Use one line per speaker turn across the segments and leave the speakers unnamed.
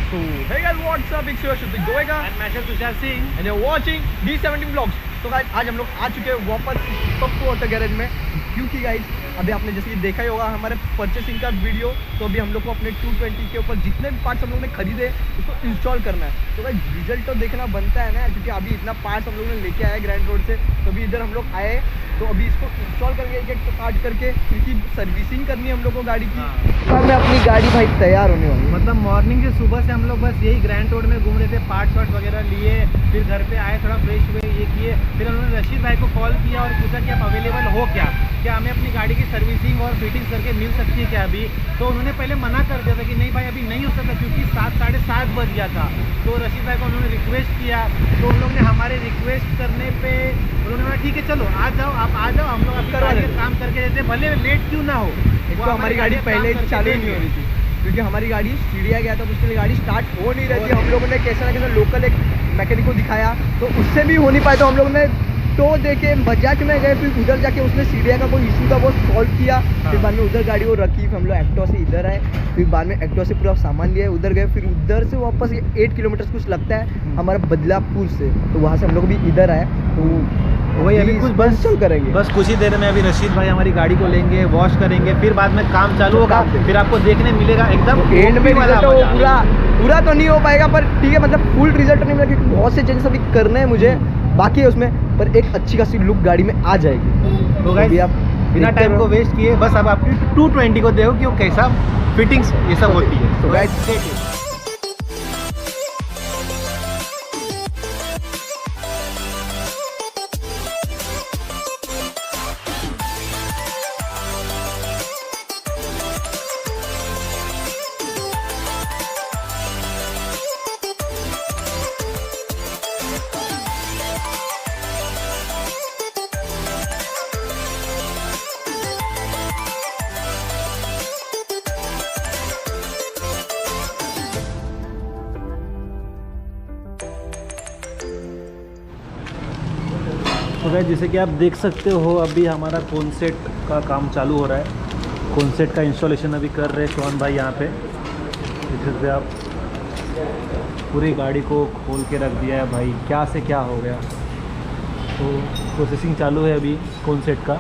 So hey guys, what's up? It's your Shubhik Goega
and Tushar Singh
and you're watching D17 vlogs. तो guys आज हम लोग आ चुके हैं वापस पप्पू ऑटो गैरेज में, क्योंकि गाइस अभी आपने जैसे कि देखा ही होगा हमारे परचेसिंग का वीडियो। तो अभी हम लोग को अपने 220 के ऊपर जितने भी पार्ट्स हम लोग ने खरीदे उसको इंस्टॉल करना है। तो गाइस रिजल्ट तो देखना बनता है ना, क्योंकि अभी इतना पार्ट्स हम लोग ने लेके आए ग्रैंड रोड से। तो अभी इधर हम लोग आए तो अभी इसको इंस्टॉल करेंगे एक एक काट करके, क्योंकि सर्विसिंग करनी है हम लोग को गाड़ी की। और मैं अपनी गाड़ी भाई तैयार होने वाली,
मतलब मॉर्निंग से सुबह से हम लोग बस यही ग्रैंड रोड में घूम रहे थे, पार्ट्स वार्ट वगैरह लिए, फिर घर पे आए, थोड़ा फ्रेश हुए, ये किए। फिर उन्होंने रशीद भाई को कॉल किया और पूछा कि आप अवेलेबल हो क्या हमें अपनी गाड़ी की सर्विसिंग और फिटिंग करके मिल सकती है क्या अभी। तो उन्होंने पहले मना कर दिया था कि नहीं भाई अभी नहीं हो सकता, क्योंकि 7 साढ़े 7 बज गया था। तो रशीद भाई को उन्होंने रिक्वेस्ट किया, तो उन लोगों ने हमारे रिक्वेस्ट करने पे उन्होंने कहा ठीक है चलो आ जाओ, आप आ जाओ, हम लोग आपकी गाड़ी का काम करके देते, भले लेट क्यों ना हो।
तो हमारी गाड़ी पहले चालू नहीं हो रही थी, क्योंकि हमारी गाड़ी सीढ़िया गया था, तो उसके लिए गाड़ी स्टार्ट हो नहीं रही थी। हम लोगों ने कैसे ना कैसे लोकल एक मैकेनिक को दिखाया, तो उससे भी हो नहीं पाया। तो हम लोगों ने तो देखे बजाज में गए, फिर उधर जाके उसने सीढ़िया का कोई इशू था वो सॉल्व किया। फिर बाद में उधर गाड़ी वो रखी, फिर हम लोग एक्टिवा से इधर आए, फिर बाद में एक्टिवा से पूरा सामान लिया, उधर गए, फिर उधर से वापस 8 किलोमीटर कुछ लगता है हमारा बदलापुर से, तो वहाँ से हम लोग भी इधर आए। तो
वही अभी कुछ बस
चल करेंगे,
बस कुछ ही देर में अभी रशीद भाई हमारी गाड़ी को लेंगे, वॉश करेंगे, फिर बाद में काम चालू होगा, फिर आपको देखने मिलेगा एकदम
एंड में रिजल्ट पूरा तो नहीं हो पाएगा, पर ठीक है, मतलब फुल रिजल्ट नहीं मिलेगा, क्योंकि बहुत से चेंजेस अभी करने हैं मुझे बाकी है उसमें, पर एक अच्छी खासी लुक गाड़ी में आ जाएगी।
तो गाइस
आप
बिना टाइम को वेस्ट किए बस अब आपकी 220 को देखो कि वो कैसा फिटिंग्स ये सब होती है।
तो गाइस
तो गाइस जैसे कि आप देख सकते हो अभी हमारा कॉन्सेट का काम चालू हो रहा है। कॉन्सेट का इंस्टॉलेशन अभी कर रहे हैं शोहन भाई यहाँ पे। देख सकते हैं आप, पूरी गाड़ी को खोल के रख दिया है भाई, क्या से क्या हो गया। तो प्रोसेसिंग चालू है अभी कॉन्सेट का।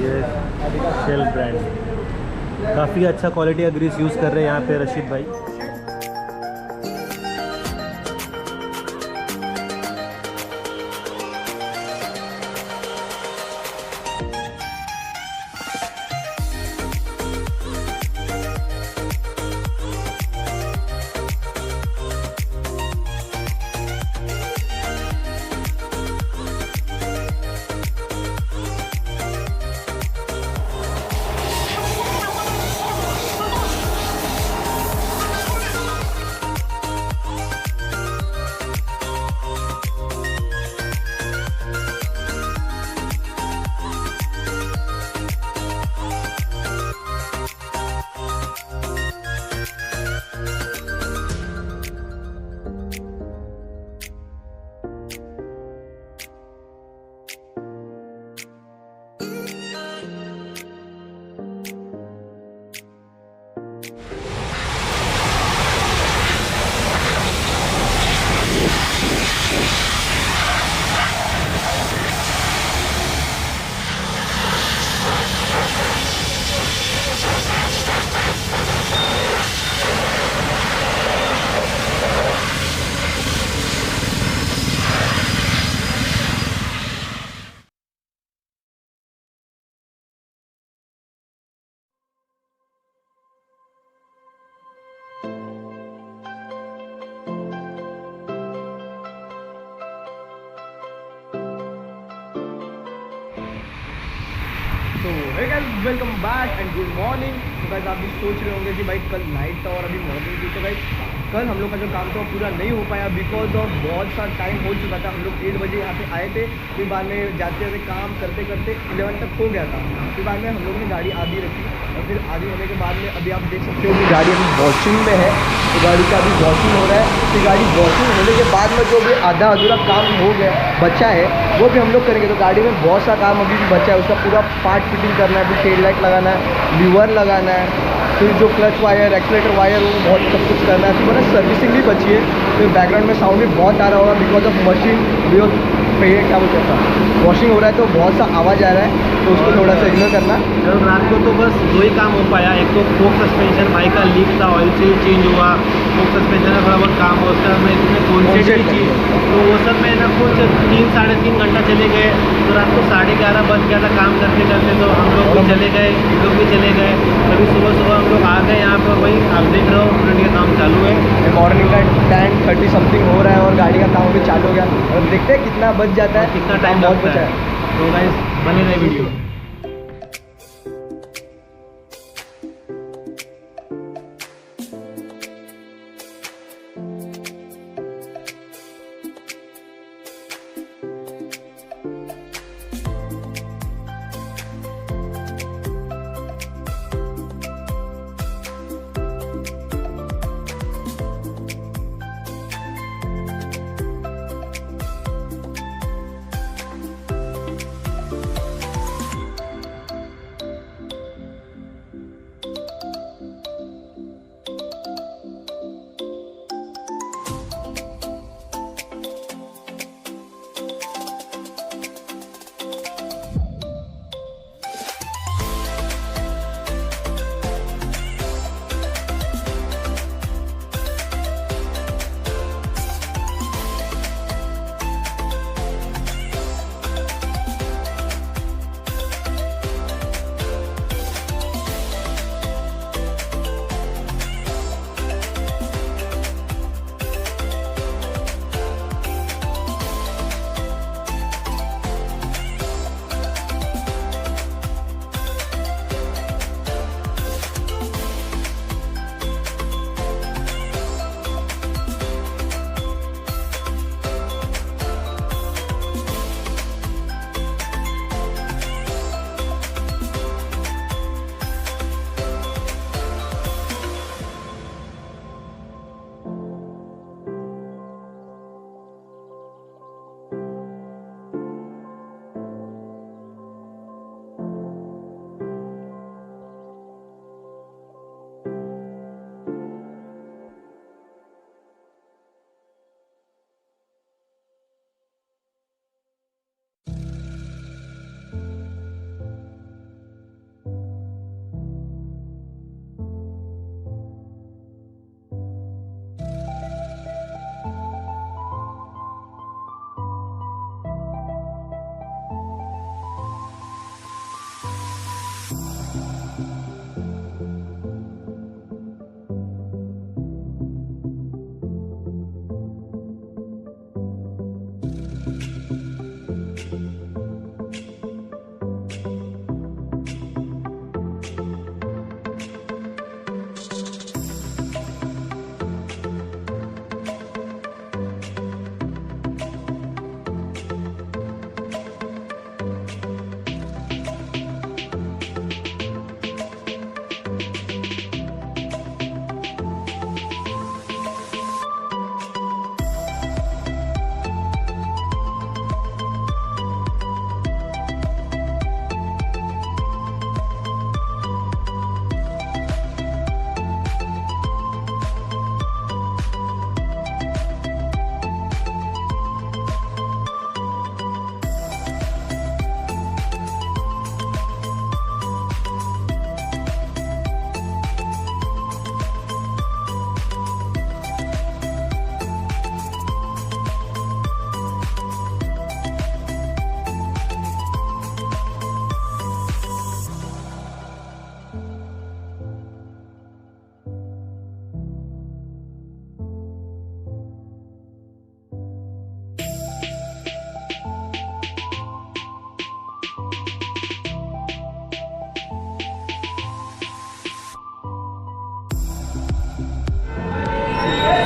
ये शेल ब्रांड काफ़ी अच्छा क्वालिटी का ग्रीस यूज़ कर रहे हैं यहाँ पे रशीद भाई।
तो hey guys welcome back and good morning. तो गाइस आप भी सोच रहे होंगे कि भाई कल नाइट था और अभी मॉर्निंग थी। तो गाइस कल हम लोग का जो काम था वो पूरा नहीं हो पाया बिकॉज ऑफ बहुत सा टाइम हो चुका था। हम लोग 8 बजे यहाँ पे आए थे, फिर बाद में जाते जाते काम करते करते 11 तक हो गया था। फिर बाद में हम लोग ने गाड़ी आधी रखी और फिर आधी होने के बाद में अभी आप देख सकते हो कि गाड़ी अभी वॉशिंग में है। तो गाड़ी का अभी वॉशिंग हो रहा है। फिर गाड़ी वॉशिंग होने के बाद में जो भी आधा अधूरा काम हो गया बचा है वो भी हम लोग करेंगे। तो गाड़ी में बहुत सा काम अभी भी बचा है, उसका पूरा पार्ट फिटिंग करना है, फिर टेल लाइट लगाना है, लीवर लगाना है, फिर जो क्लच वायर एक्सीलेटर वायर वो बहुत सब कुछ करना है। फिर बस सर्विसिंग भी बची है। फिर बैकग्राउंड में साउंड भी बहुत आ रहा होगा बिकॉज ऑफ मशीन ये क्या बोलते हैं वॉशिंग हो रहा है तो बहुत सा आवाज़ आ रहा है, तो उसको थोड़ा सा इग्नोर करना।
और रात को तो बस 2 ही काम हो पाया। एक तो फोक सस्पेंशन बाइक का लीक था, ऑयल सील चेंज हुआ, फोक सस्पेंशन का थोड़ा बहुत काम हुआ, उसका मैं इसमें कॉन्सेट की चीज़ तो वो सब में ना कुछ 3-3.5 घंटा चले गए। तो रात को 11:30 बज गया था काम करते करते। तो हम लोग भी चले गए, ये लोग भी चले गए। अभी सुबह हम लोग आ गए यहाँ पर। वही आप देख रहे हो फ्रंट का काम चालू है।
मॉर्निंग का 10:30 समथिंग हो रहा है और गाड़ी का काम भी चालू हो गया। और देखते हैं कितना बच जाता है,
कितना टाइम
बहुत
लगता
बचा
है।
है।
तो गाइस बने रहे वीडियो में।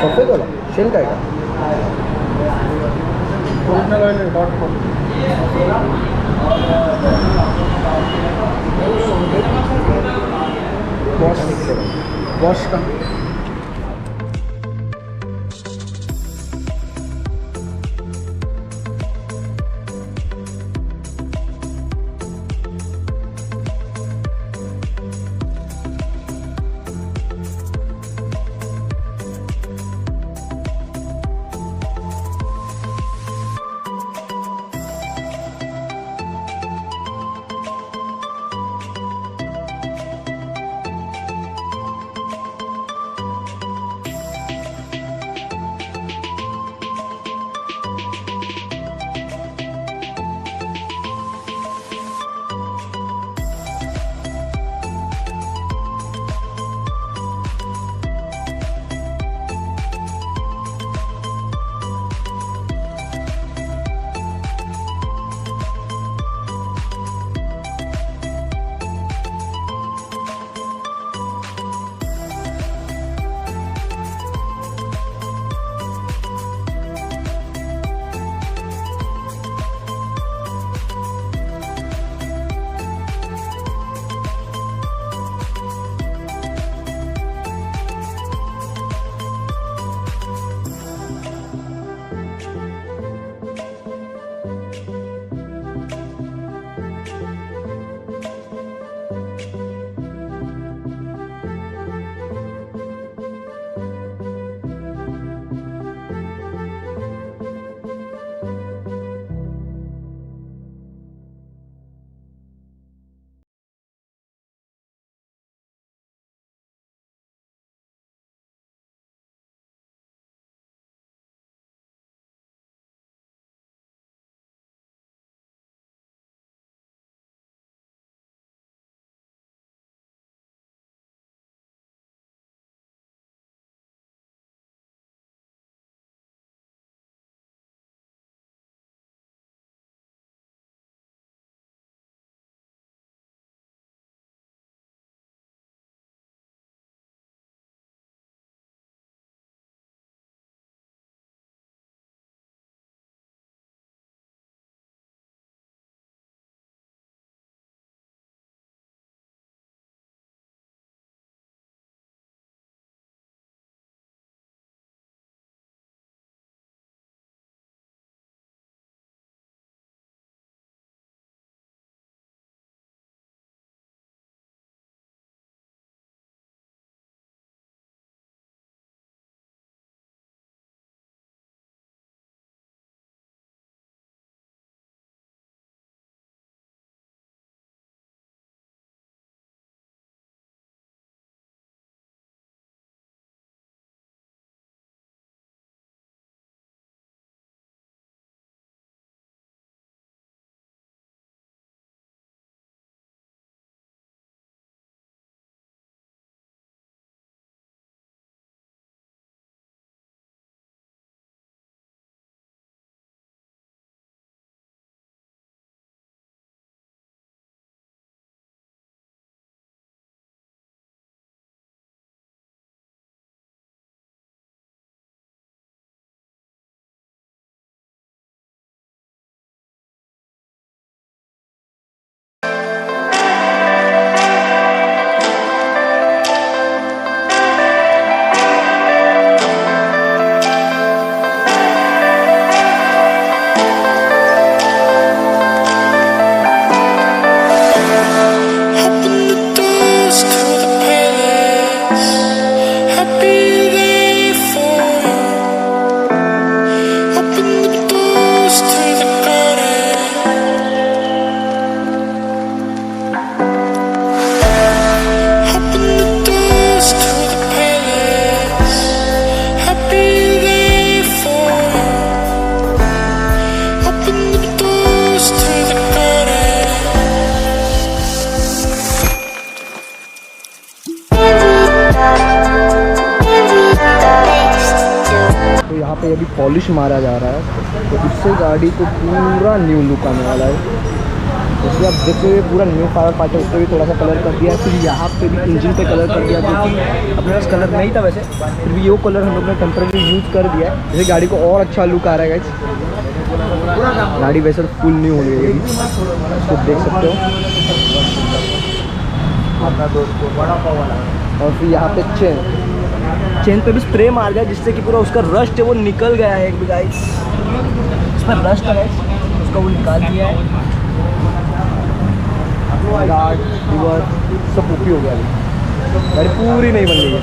सफ़ेद वाला शेल का है वॉश का। पे अभी पॉलिश मारा जा रहा है, तो इससे गाड़ी को पूरा न्यू लुक आने वाला है। इसलिए आप देखते हुए पूरा न्यू फायर पार्ट है, उस पर भी थोड़ा सा कलर कर दिया। फिर यहाँ पे भी इंजन पे कलर कर दिया, जो कि अपने पास कलर नहीं था वैसे, फिर भी ये कलर हम लोग ने टेम्परेरी यूज़ कर दिया है, जैसे गाड़ी को और अच्छा लुक आ रहा है गाइस। गाड़ी वैसे फुल न्यू हो गई है, इसको देख सकते हो। और फिर यहाँ पे चेन पे भी स्प्रे मार गया, जिससे कि पूरा उसका रस्ट है वो निकल गया है एक भी गाइस। इस पर रस्ट है उसका, वो निकाल दिया है। गार्ड लीवर सब ऊपी हो गया, गाड़ी पूरी नहीं बन गई है।